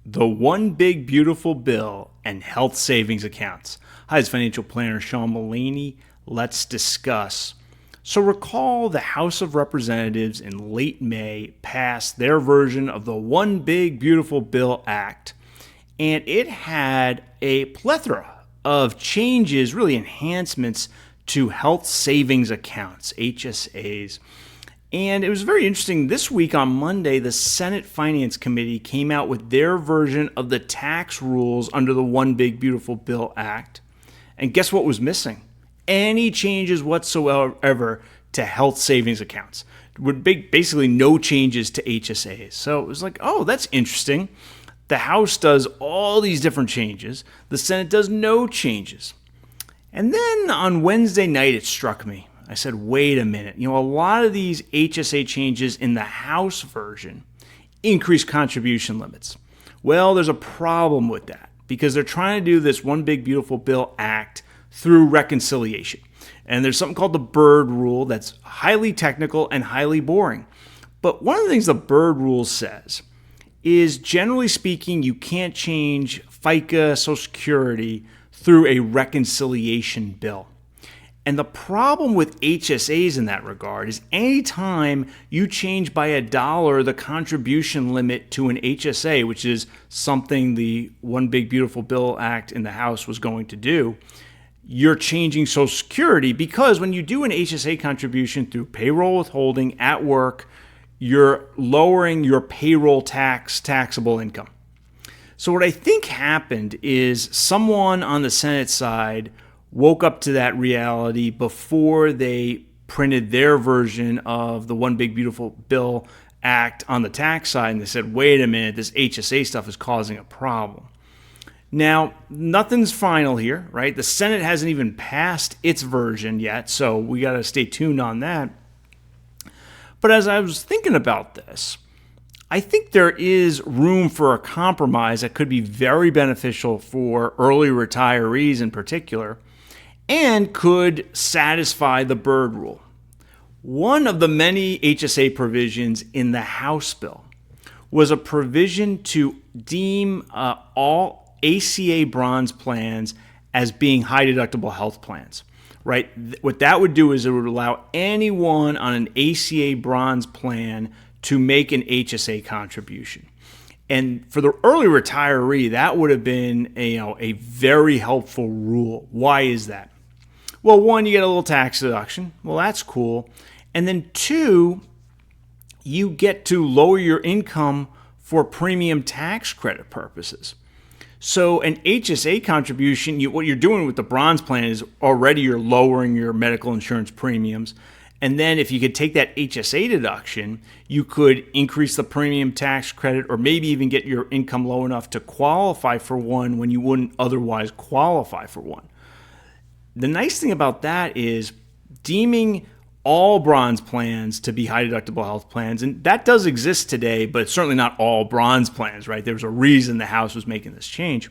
The One Big Beautiful Bill and Health Savings Accounts. Hi, it's financial planner Sean Mullaney. Let's discuss. So recall the House of Representatives in late May passed their version of the One Big Beautiful Bill Act, and it had a plethora of changes, really enhancements to health savings accounts, HSAs. And it was very interesting. This week on Monday, the Senate Finance Committee came out with their version of the tax rules under the One Big Beautiful Bill Act. And guess what was missing? Any changes whatsoever to health savings accounts. Basically no changes to HSAs. So it was like, oh, that's interesting. The House does all these different changes. The Senate does no changes. And then on Wednesday night, it struck me. I said, wait a minute. A lot of these HSA changes in the House version increase contribution limits. Well, there's a problem with that because they're trying to do this One Big Beautiful Bill Act through reconciliation. And there's something called the Byrd Rule that's highly technical and highly boring. But one of the things the Byrd Rule says is, generally speaking, you can't change FICA, Social Security through a reconciliation bill. And the problem with HSAs in that regard is anytime you change by $1 the contribution limit to an HSA, which is something the One Big Beautiful Bill Act in the House was going to do, you're changing Social Security, because when you do an HSA contribution through payroll withholding at work, you're lowering your payroll taxable income. So what I think happened is someone on the Senate side woke up to that reality before they printed their version of the One Big Beautiful Bill Act on the tax side, and they said, wait a minute, this HSA stuff is causing a problem. Now, nothing's final here, right? The Senate hasn't even passed its version yet, so we got to stay tuned on that. But as I was thinking about this, I think there is room for a compromise that could be very beneficial for early retirees in particular, and could satisfy the Byrd Rule. One of the many HSA provisions in the House bill was a provision to deem all ACA bronze plans as being high deductible health plans, right? What that would do is it would allow anyone on an ACA bronze plan to make an HSA contribution. And for the early retiree, that would have been a very helpful rule. Why is that? Well, one, you get a little tax deduction. Well, that's cool. And then two, you get to lower your income for premium tax credit purposes. So an HSA contribution, what you're doing with the bronze plan is already you're lowering your medical insurance premiums. And then if you could take that HSA deduction, you could increase the premium tax credit, or maybe even get your income low enough to qualify for one when you wouldn't otherwise qualify for one. The nice thing about that is deeming all bronze plans to be high deductible health plans, and that does exist today, but it's certainly not all bronze plans, right? There was a reason the House was making this change.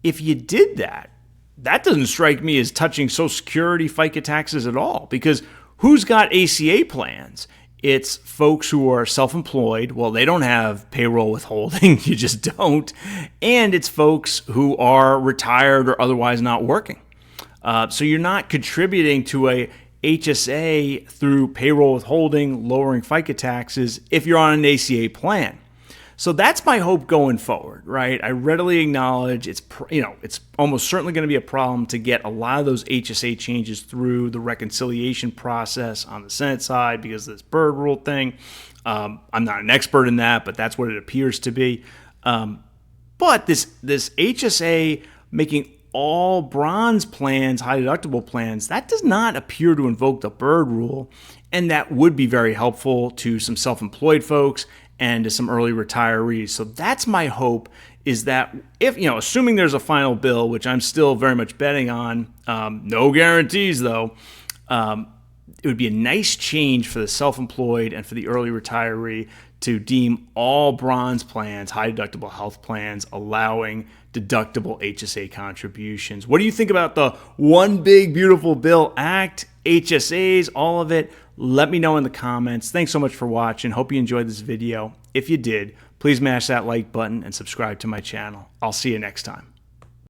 If you did that, that doesn't strike me as touching Social Security, FICA taxes at all, because who's got ACA plans? It's folks who are self-employed. Well, they don't have payroll withholding. You just don't. And it's folks who are retired or otherwise not working. So you're not contributing to a HSA through payroll withholding, lowering FICA taxes if you're on an ACA plan. So that's my hope going forward, right? I readily acknowledge it's almost certainly going to be a problem to get a lot of those HSA changes through the reconciliation process on the Senate side because of this Byrd Rule thing. I'm not an expert in that, but that's what it appears to be. But this HSA making all bronze plans, high deductible plans, that does not appear to invoke the Byrd Rule, and that would be very helpful to some self-employed folks and to some early retirees. So that's my hope, is that if, assuming there's a final bill, which I'm still very much betting on, no guarantees though, it would be a nice change for the self-employed and for the early retiree to deem all bronze plans, high deductible health plans, allowing deductible HSA contributions. What do you think about the One Big Beautiful Bill Act, HSAs, all of it? Let me know in the comments. Thanks so much for watching. Hope you enjoyed this video. If you did, Please mash that like button and subscribe to my channel. I'll see you next time.